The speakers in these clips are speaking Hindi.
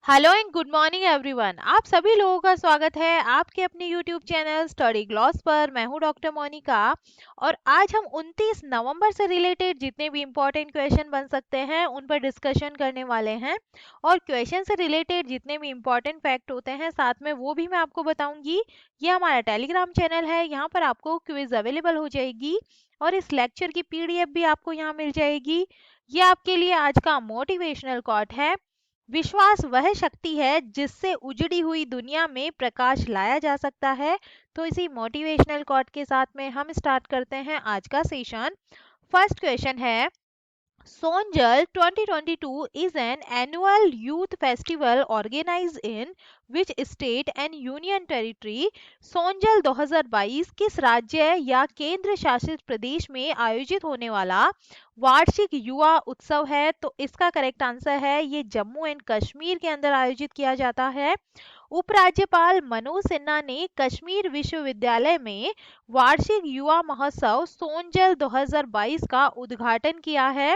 Hello and good morning everyone. आप सभी लोगों का स्वागत है आपके अपने यूट्यूब चैनल स्टडी ग्लॉस पर। मैं हूं डॉक्टर मोनिका और आज हम 29 नवंबर से रिलेटेड जितने भी इम्पोर्टेंट क्वेश्चन बन सकते हैं उन पर डिस्कशन करने वाले हैं। और क्वेश्चन से रिलेटेड जितने भी इम्पोर्टेंट फैक्ट होते हैं साथ में वो भी मैं आपको बताऊंगी। ये हमारा टेलीग्राम चैनल है, यहाँ पर आपको क्विज अवेलेबल हो जाएगी और इस लेक्चर की पीडीएफ भी आपको यहाँ मिल जाएगी। ये आपके लिए आज का मोटिवेशनल कोट है। विश्वास वह शक्ति है जिससे उजड़ी हुई दुनिया में प्रकाश लाया जा सकता है। तो इसी मोटिवेशनल कोट के साथ में हम स्टार्ट करते हैं आज का सेशन। फर्स्ट क्वेश्चन है, Sonjal 2022 is an annual youth festival organized in which state and union territory? सोनजल 2022 किस राज्य या केंद्र शासित प्रदेश में आयोजित होने वाला वार्षिक युवा उत्सव है? तो इसका करेक्ट आंसर है ये जम्मू एंड कश्मीर के अंदर आयोजित किया जाता है। उपराज्यपाल मनोज सिन्हा ने कश्मीर विश्वविद्यालय में वार्षिक युवा महोत्सव सोनजल 2022 का उद्घाटन किया है।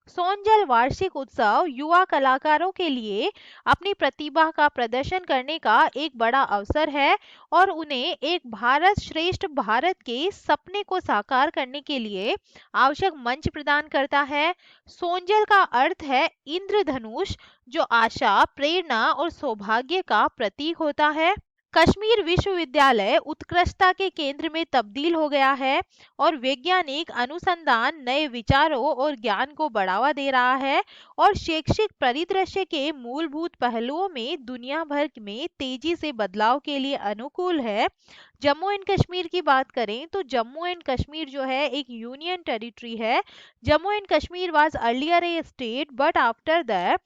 सोनजल वार्षिक उत्सव युवा कलाकारों के लिए अपनी प्रतिभा का प्रदर्शन करने का एक बड़ा अवसर है और उन्हें एक भारत श्रेष्ठ भारत के सपने को साकार करने के लिए आवश्यक मंच प्रदान करता है। सोनजल का अर्थ है इंद्रधनुष, जो आशा, प्रेरणा और सौभाग्य का प्रतीक होता है। कश्मीर विश्वविद्यालय उत्कृष्टता के केंद्र में तब्दील हो गया है और वैज्ञानिक अनुसंधान, नए विचारों और ज्ञान को बढ़ावा दे रहा है और शैक्षिक परिदृश्य के मूलभूत पहलुओं में दुनिया भर में तेजी से बदलाव के लिए अनुकूल है। जम्मू एंड कश्मीर की बात करें तो जम्मू एंड कश्मीर जो है एक यूनियन टेरिटरी है। Jammu and Kashmir was earlier A state but after the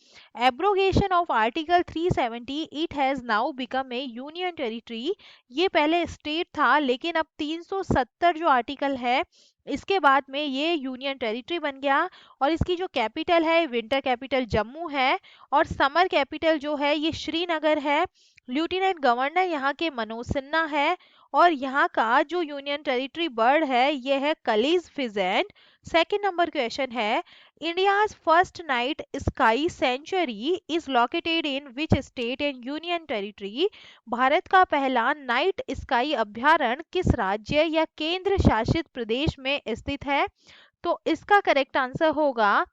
abrogation of article 370 it has now become A union territory. ये पहले स्टेट था लेकिन अब 370 जो आर्टिकल है इसके बाद में ये यूनियन टेरिटरी बन गया और इसकी जो कैपिटल है विंटर कैपिटल जम्मू है और समर कैपिटल जो है ये श्रीनगर है। लेफ्टिनेंट गवर्नर यहाँ के मनोज सिन्हा है और यहाँ का जो यूनियन टेरिटरी बर्ड है ये है Kalij pheasant. Second number question है, India's first night sky sanctuary is located in which state and union territory? भारत का पहला नाइट स्काई अभ्यारण्य किस राज्य या केंद्र शासित प्रदेश में स्थित है? तो इसका करेक्ट आंसर होगा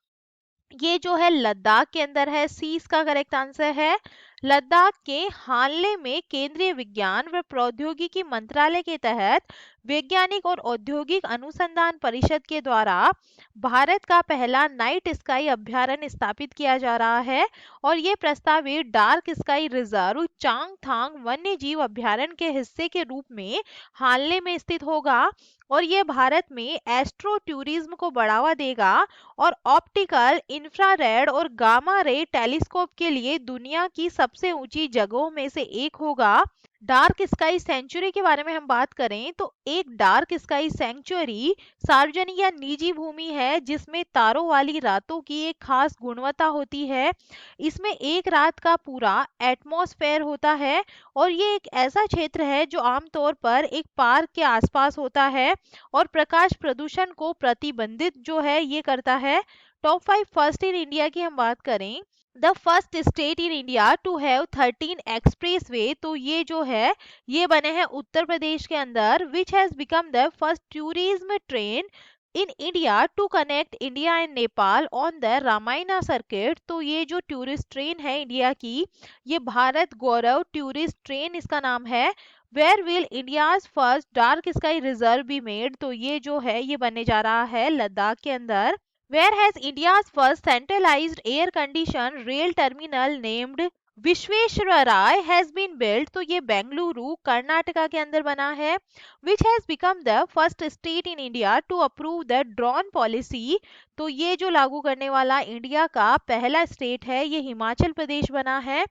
ये जो है लद्दाख के अंदर है। सी इसका करेक्ट आंसर है। लद्दाख के हानले में केंद्रीय विज्ञान व प्रौद्योगिकी मंत्रालय के तहत वैज्ञानिक और औद्योगिक अनुसंधान परिषद के द्वारा भारत का पहला नाइट स्काई अभ्यारण्य स्थापित किया जा रहा है और ये प्रस्तावित डार्क स्काई रिजर्व चांगथांग वन्य जीव अभ्यारण्य के हिस्से के रूप में हानले में स्थित होगा और ये भारत में एस्ट्रो टूरिज्म को बढ़ावा देगा और ऑप्टिकल, इंफ्रारेड और गामा रे टेलीस्कोप के लिए दुनिया की सबसे ऊंची जगहों में से एक होगा। डार्क स्काई सेंचुरी के बारे में हम बात करें तो एक डार्क स्काई सेंचुरी सार्वजनिक या निजी भूमि है जिसमें तारों वाली रातों की एक खास गुणवत्ता होती है। इसमें एक रात का पूरा एटमॉस्फेयर होता है और ये एक ऐसा क्षेत्र है जो आमतौर पर एक पार्क के आसपास होता है और प्रकाश प्रदूषण को प्रतिबंधित जो है ये करता है। टॉप 5 फर्स्ट इन इंडिया की हम बात करें, the first state in India to have 13 expressway, तो ये जो है ये बने हैं उत्तर प्रदेश के अंदर। Which has become the first tourism train in India to connect India and Nepal on the Ramayana circuit, तो ये जो टूरिस्ट ट्रेन है इंडिया की ये भारत गौरव टूरिस्ट ट्रेन इसका नाम है। Where will India's first dark sky reserve be made, तो ये जो है ये बनने जा रहा है लद्दाख के अंदर। Where has India's first centralized air conditioned rail terminal named Visvesvaraya has been built, तो ये बेंगलुरु कर्नाटका के अंदर बना है। Which has become the first state in India to approve the drone policy, तो ये जो लागू करने वाला इंडिया का पहला स्टेट है ये हिमाचल प्रदेश बना है।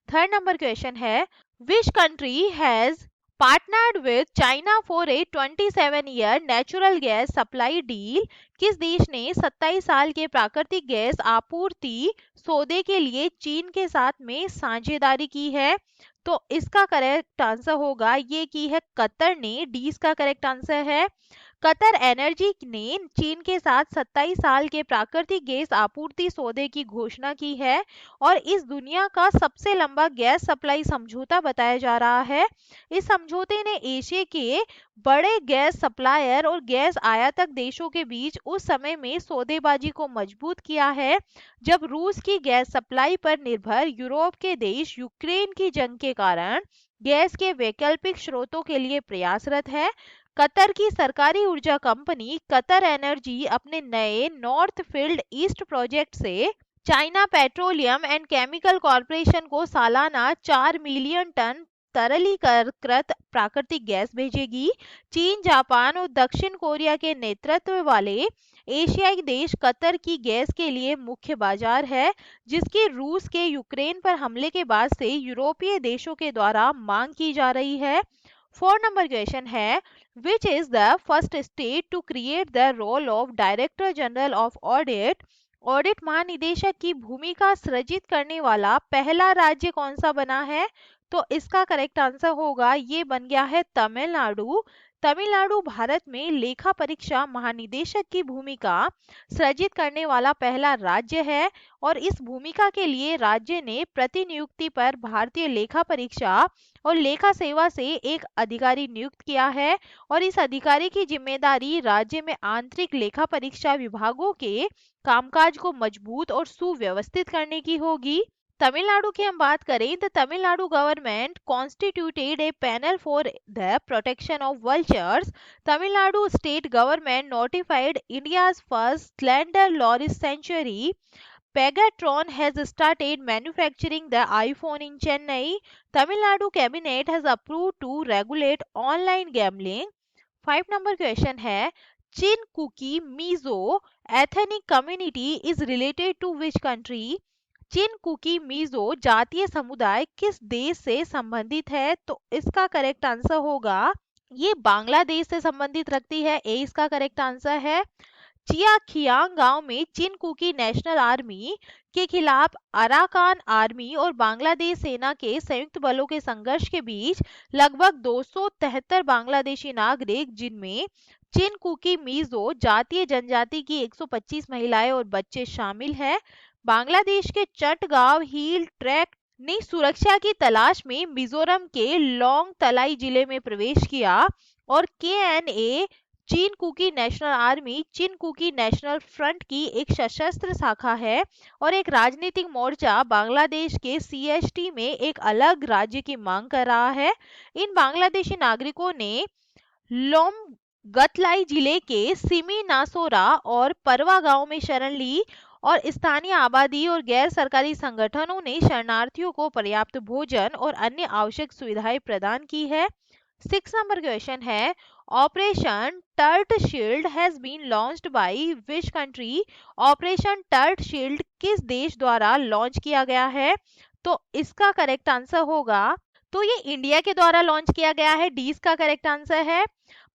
थर्ड नंबर क्वेश्चन है, which country has partnered with China for a 27-year natural gas supply deal? किस देश ने 27 साल के प्राकृतिक गैस आपूर्ति सौदे के लिए चीन के साथ में साझेदारी की है? तो इसका करेक्ट आंसर होगा ये की है कतर ने। डी इसका करेक्ट आंसर है। कतर एनर्जी ने चीन के साथ 27 साल के प्राकृतिक गैस आपूर्ति सौदे की घोषणा की है और इस दुनिया का सबसे लंबा गैस सप्लाई समझौता बताया जा रहा है। इस समझौते ने एशिया के बड़े गैस सप्लायर और गैस आयातक देशों के बीच उस समय में सौदेबाजी को मजबूत किया है जब रूस की गैस सप्लाई पर निर्भर यूरोप के देश यूक्रेन की जंग के कारण गैस के वैकल्पिक स्रोतों के लिए प्रयासरत है। कतर की सरकारी ऊर्जा कंपनी कतर एनर्जी अपने नए नॉर्थ फील्ड ईस्ट प्रोजेक्ट से China petroleum and chemical corporation को सालाना 4 मिलियन टन तरलीकृत प्राकृतिक गैस भेजेगी। चीन, जापान और दक्षिण कोरिया के नेतृत्व वाले एशियाई देश कतर की गैस के लिए मुख्य बाजार है, जिसकी रूस के यूक्रेन पर हमले के बाद से यूरोपीय देशों के द्वारा मांग की जा रही है। 4 नंबर क्वेश्चन है, which is the first state to create the role of director general of audit? Audit महानिदेशक की भूमिका सृजित करने वाला पहला राज्य कौन सा बना है? तो इसका करेक्ट आंसर होगा, ये बन गया है तमिलनाडु। तमिलनाडु भारत में लेखा परीक्षा महानिदेशक की भूमिका सृजित करने वाला पहला राज्य है और इस भूमिका के लिए राज्य ने प्रतिनियुक्ति पर भारतीय लेखा परीक्षा और लेखा सेवा से एक अधिकारी नियुक्त किया है और इस अधिकारी की जिम्मेदारी राज्य में आंतरिक लेखा परीक्षा विभागों के कामकाज को मजबूत और सुव्यवस्थित करने की होगी। तमिलनाडु की हम बात करें तो Tamil Nadu government constituted a panel for the protection of vultures. Tamil Nadu state government notified India's first slender loris sanctuary. Pegatron has started manufacturing the iPhone in Chennai. Tamil Nadu cabinet has approved to regulate online gambling. 5 number question है, Chin Kuki Mizo ethnic community is related to which country? Chin Kuki Mizo जातीय समुदाय किस देश से संबंधित है? तो इसका करेक्ट आंसर होगा, ये बांग्लादेश से संबंधित रखती है। ए इसका करेक्ट आंसर है। चियाखियांग गांव में चिन कुकी नेशनल आर्मी के खिलाफ अराकान आर्मी और बांग्लादेश सेना के संयुक्त बलों के संघर्ष के बीच लगभग 273 बांग्लादेशी नागरिक, जिनमें चिन कुकी मिजो जातीय जनजाति की 125 महिलाएं और बच्चे शामिल हैं, बांग्लादेश के चटगांव हिल ट्रैक ने सुरक्षा की तलाश में मिजोरम के लोंग तलाई जिले में प्रवेश किया और केएनए चीन कुकी नेशनल आर्मी चीन कुकी नेशनल फ्रंट की एक सशस्त्र शाखा है और एक राजनीतिक मोर्चा बांग्लादेश के सीएसटी में एक अलग राज्य की मांग कर रहा है। इन बांग्लादेशी नागरिकों ने लोमगतलाई जिले के सिमी नासोरा और परवा गांव में शरण ली और स्थानीय आबादी और गैर सरकारी संगठनों ने शरणार्थियों को पर्याप्त भोजन और अन्य आवश्यक सुविधाएं प्रदान की है। 6 नंबर क्वेश्चन है, operation turt shield has been launched by which country? Operation turt shield किस देश द्वारा लॉन्च किया गया है? तो इसका करेक्ट आंसर होगा, तो ये इंडिया के द्वारा लॉन्च किया गया है। डी इसका करेक्ट आंसर है।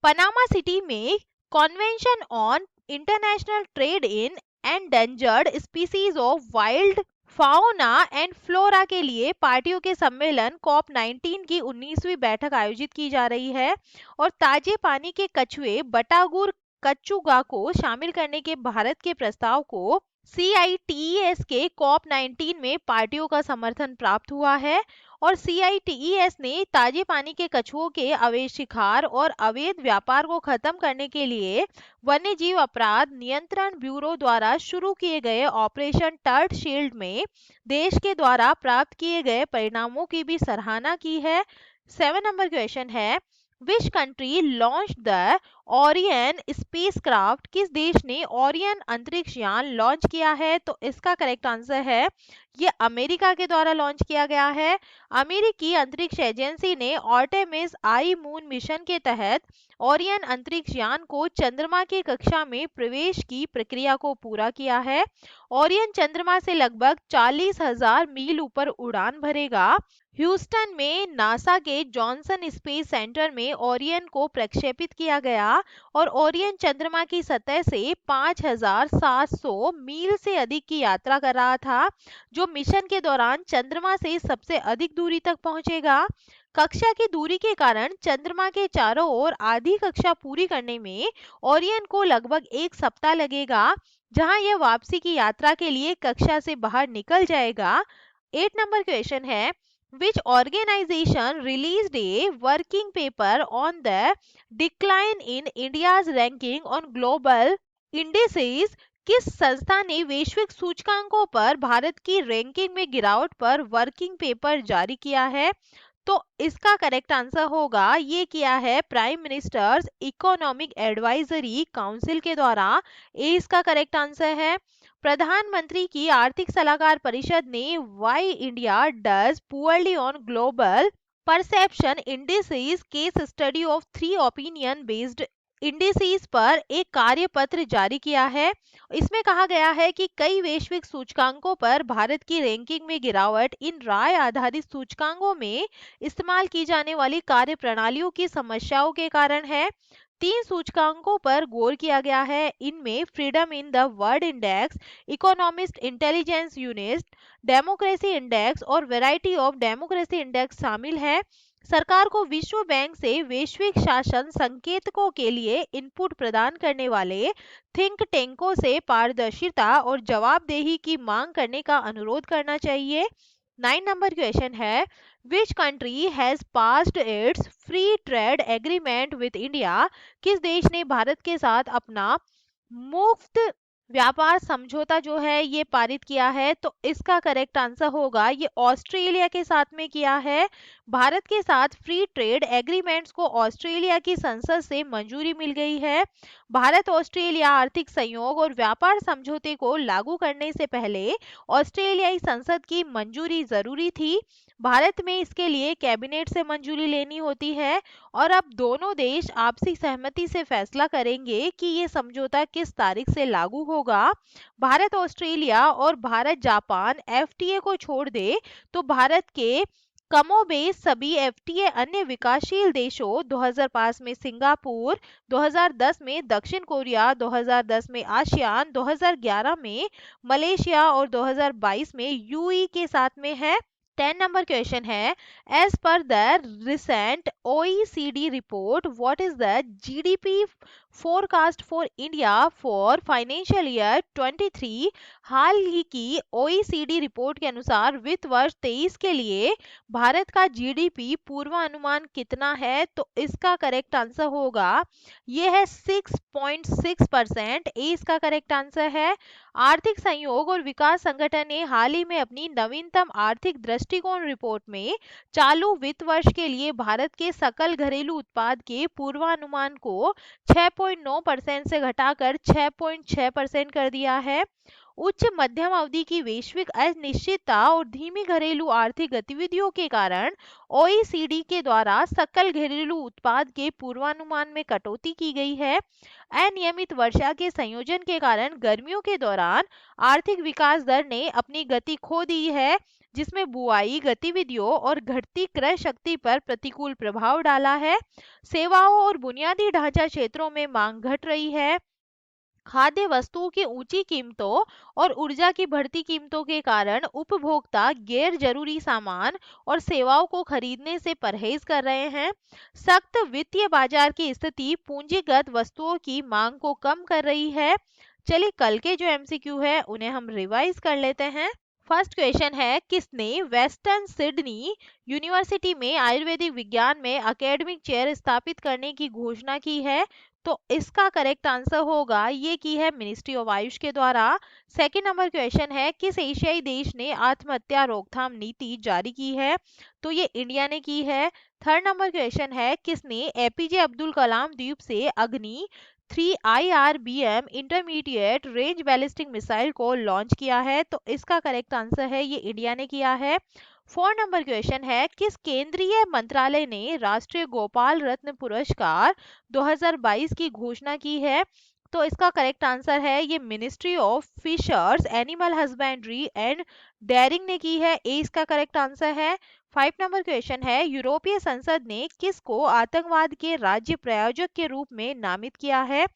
पनामा सिटी में convention on international trade in endangered species of wild fauna and flora के लिए पार्टियों के सम्मेलन COP19 की 19वीं बैठक आयोजित की जा रही है और ताजे पानी के कछुए बटागुर कच्चुगा को शामिल करने के भारत के प्रस्ताव को CITES के COP19 में पार्टियों का समर्थन प्राप्त हुआ है और CITES ने ताजे पानी के कछुओं के अवैध शिकार और अवैध व्यापार को खत्म करने के लिए वन्यजीव अपराध नियंत्रण ब्यूरो द्वारा शुरू किए गए ऑपरेशन टर्ट शील्ड में देश के द्वारा प्राप्त किए गए परिणामों की भी सराहना की है। 7 नंबर क्वेश्चन है, which country launch the Orion spacecraft? किस देश ने ओरियन अंतरिक्ष यान लॉन्च किया है? तो इसका करेक्ट आंसर है, ये अमेरिका के द्वारा लॉन्च किया गया है। अमेरिकी अंतरिक्ष एजेंसी ने आर्टेमिस आई मून मिशन के तहत ओरियन अंतरिक्ष यान को चंद्रमा की कक्षा में प्रवेश की प्रक्रिया को पूरा किया है। ओरियन चंद्रमा से लगभग 40,000 मील ऊपर उड़ान भरेगा। ह्यूस्टन में नासा के जॉनसन स्पेस सेंटर में ओरियन को प्रक्षेपित किया गया और ओरियन चंद्रमा की सतह से 5,700 मील से अधिक की यात्रा कर रहा था, जो मिशन के दौरान चंद्रमा से सबसे अधिक दूरी तक पहुंचेगा। कक्षा की दूरी के कारण चंद्रमा के चारों ओर आधी कक्षा पूरी करने में ओरियन को लगभग एक सप्ताह लगेगा, जहां यह वापसी की यात्रा के लिए कक्षा से बाहर निकल जाएगा। 8 नंबर क्वेश्चन है, which organization released a working paper on the decline in India's ranking on global indices? किस संस्था ने वैश्विक सूचकांकों पर भारत की रैंकिंग में गिरावट पर वर्किंग पेपर जारी किया है? तो इसका करेक्ट आंसर होगा, ये किया है prime ministers economic advisory council के द्वारा। ए इसका करेक्ट आंसर है। प्रधानमंत्री की आर्थिक सलाहकार परिषद ने why India does poorly on global perception indices case study of 3 opinion based indices पर एक कार्यपत्र जारी किया है। इसमें कहा गया है कि कई वैश्विक सूचकांकों पर भारत की रैंकिंग में गिरावट इन राय आधारित सूचकांकों में इस्तेमाल की जाने वाली कार्य प्रणालियों की समस्याओं के कारण है। 3 सूचकांकों पर गौर किया गया है। इनमें freedom in the world index, economist intelligence unit, democracy index और वैरायटी ऑफ डेमोक्रेसी इंडेक्स शामिल है। सरकार को विश्व बैंक से वैश्विक शासन संकेतकों के लिए इनपुट प्रदान करने वाले थिंक टैंकों से पारदर्शिता और जवाबदेही की मांग करने का अनुरोध करना चाहिए। 9 नंबर क्वेश्चन है, which country has passed it's free trade agreement with India? किस देश ने भारत के साथ अपना मुफ्त व्यापार समझौता जो है ये पारित किया है? तो इसका करेक्ट आंसर होगा, ये ऑस्ट्रेलिया के साथ में किया है। भारत के साथ फ्री ट्रेड एग्रीमेंट्स को ऑस्ट्रेलिया की संसद से मंजूरी मिल गई है। भारत ऑस्ट्रेलिया आर्थिक सहयोग और व्यापार समझौते को लागू करने से पहले ऑस्ट्रेलियाई संसद की मंजूरी जरूरी थी। भारत में इसके लिए कैबिनेट से मंजूरी लेनी होती है और अब दोनों देश आपसी सहमति से फैसला करेंगे कि ये समझौता किस तारीख से लागू होगा। भारत ऑस्ट्रेलिया और भारत जापान एफटीए को छोड़ दे तो भारत के कमोबेश सभी एफटीए अन्य विकासशील देशों 2005 में सिंगापुर, 2010 में दक्षिण कोरिया, 2010 में आसियान, 2011 में मलेशिया और 2022 में यूई के साथ में है। 10 नंबर क्वेश्चन है, as per the recent OECD report what is the GDP forecast for India for financial year 23? हाल ही की ओईसीडी रिपोर्ट के अनुसार वित्त वर्ष 23 के लिए भारत का जीडीपी पूर्वानुमान कितना है? तो इसका करेक्ट आंसर होगा, ये है 6.6%। ए इसका करेक्ट आंसर है। आर्थिक सहयोग और विकास संगठन ने हाल ही में अपनी नवीनतम आर्थिक दृष्टिकोण रिपोर्ट में चालू वित्त वर्ष के लिए भारत के सकल घरेलू उत्पाद के पूर्वानुमान को 6.9% से घटाकर 6.6% कर दिया है। उच्च मध्यम अवधि की वैश्विक अनिश्चितता और धीमी घरेलू आर्थिक गतिविधियों के कारण ओईसीडी के द्वारा सकल घरेलू उत्पाद के पूर्वानुमान में कटौती की गई है। अनियमित वर्षा के संयोजन के कारण गर्मियों के दौरान आर्थिक विकास दर ने अपनी गति खो दी है, जिसमें बुआई गतिविधियों और घटती क्रय शक्ति पर प्रतिकूल प्रभाव डाला है। सेवाओं और बुनियादी ढांचा क्षेत्रों में मांग घट रही है। खाद्य वस्तुओं की ऊंची कीमतों और ऊर्जा की बढ़ती कीमतों के कारण उपभोक्ता गैर जरूरी सामान और सेवाओं को खरीदने से परहेज कर रहे हैं। सख्त वित्तीय बाजार की स्थिति पूंजीगत वस्तुओं की मांग को कम कर रही है। चलिए कल के जो एमसीक्यू है उन्हें हम रिवाइज कर लेते हैं। फर्स्ट क्वेश्चन है, किसने वेस्टर्न सिडनी यूनिवर्सिटी में आयुर्वेदिक विज्ञान में एकेडमिक चेयर स्थापित करने की घोषणा की है? तो इसका करेक्ट आंसर होगा, ये की है मिनिस्ट्री ऑफ आयुष के द्वारा। सेकंड नंबर क्वेश्चन है, किस एशियाई देश ने आत्महत्या रोकथाम नीति जारी की है? तो ये इंडिया ने की है। थर्ड नंबर क्वेश्चन है, किसने एपीजे अब्दुल कलाम द्वीप से अग्नि 3 IRBM intermediate range ballistic missile को लॉन्च किया है? तो इसका करेक्ट आंसर है, ये इंडिया ने किया है। 4 नंबर क्वेश्चन है, किस केंद्रीय मंत्रालय ने राष्ट्रीय गोपाल रत्न पुरस्कार 2022 की घोषणा की है? तो इसका करेक्ट आंसर है, ये ministry of fishers animal husbandry and dairying ने की है। ए इसका करेक्ट आंसर है। 5 नंबर क्वेश्चन है, यूरोपीय संसद ने किसको आतंकवाद के राज्य प्रायोजक के रूप में नामित किया है?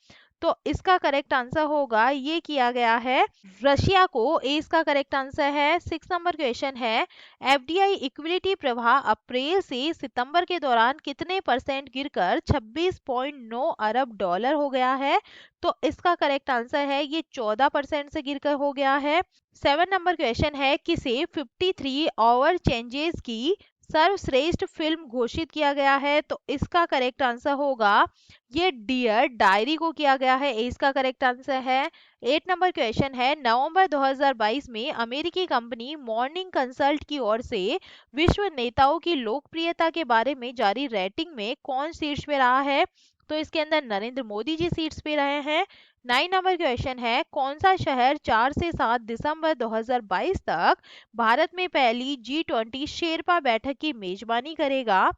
तो इसका करेक्ट आंसर होगा, ये किया गया है रशिया को। ए इसका करेक्ट आंसर है। 6 नंबर क्वेश्चन है, एफडीआई इक्विटी प्रवाह अप्रैल से सितंबर के दौरान कितने परसेंट गिरकर 26.9 अरब डॉलर हो गया है? तो इसका करेक्ट आंसर है, ये 14% से गिरकर हो गया है। 7 नंबर क्वेश्चन है, किसे 53 आवर चेंजेस की सर्वश्रेष्ठ फिल्म घोषित किया गया है? तो इसका करेक्ट आंसर होगा, ये डियर डायरी को किया गया है। ए इसका करेक्ट आंसर है। 8 नंबर क्वेश्चन है, नवंबर 2022 में अमेरिकी कंपनी मॉर्निंग कंसल्ट की ओर से विश्व नेताओं की लोकप्रियता के बारे में जारी रेटिंग में कौन शीर्ष पे रहा है? तो इसके अंदर नरेंद्र मोदी जी शीर्ष पे रहे हैं। 9 नंबर क्वेश्चन है, कौन सा शहर 4 से 7 दिसंबर 2022 तक भारत में पहली G20 शेरपा बैठक की मेजबानी करेगा?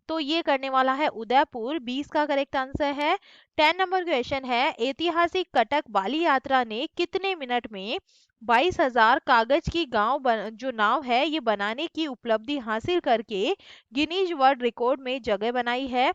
तो ये करने वाला है उदयपुर। 20 का करेक्ट आंसर है। 10 नंबर क्वेश्चन है, ऐतिहासिक कटक बाली यात्रा ने कितने मिनट में 22,000 कागज की जो नाव है ये बनाने की उपलब्धि हासिल करके गिनीज वर्ल्ड रिकॉर्ड में जगह बनाई है?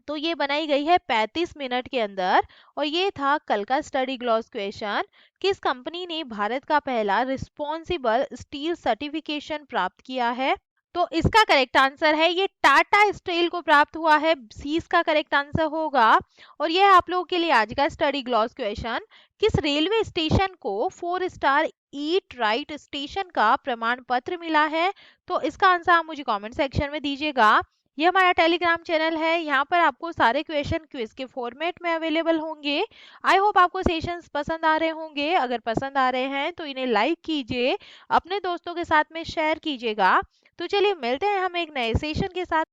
तो ये बनाई गई है 35 मिनट के अंदर। और ये था कल का स्टडी ग्लॉस क्वेश्चन। किस कंपनी ने भारत का पहला रिस्पॉन्सिबल स्टील सर्टिफिकेशन प्राप्त किया है? तो इसका करेक्ट आंसर है, ये टाटा स्टील को प्राप्त हुआ है। सी इसका करेक्ट आंसर होगा। और यह आप लोगों के लिए आज का स्टडी ग्लॉस क्वेश्चन, किस रेलवे स्टेशन को 4 स्टार ईट राइट स्टेशन का प्रमाण पत्र मिला है? तो इसका आंसर आप मुझे कमेंट सेक्शन में दीजिएगा। ये हमारा टेलीग्राम चैनल है, यहाँ पर आपको सारे क्वेश्चन क्विज के फॉर्मेट में अवेलेबल होंगे। आई होप आपको सेशंस पसंद आ रहे होंगे। अगर पसंद आ रहे हैं तो इन्हें लाइक कीजिए, अपने दोस्तों के साथ में शेयर कीजिएगा। तो चलिए मिलते हैं हम एक नए सेशन के साथ।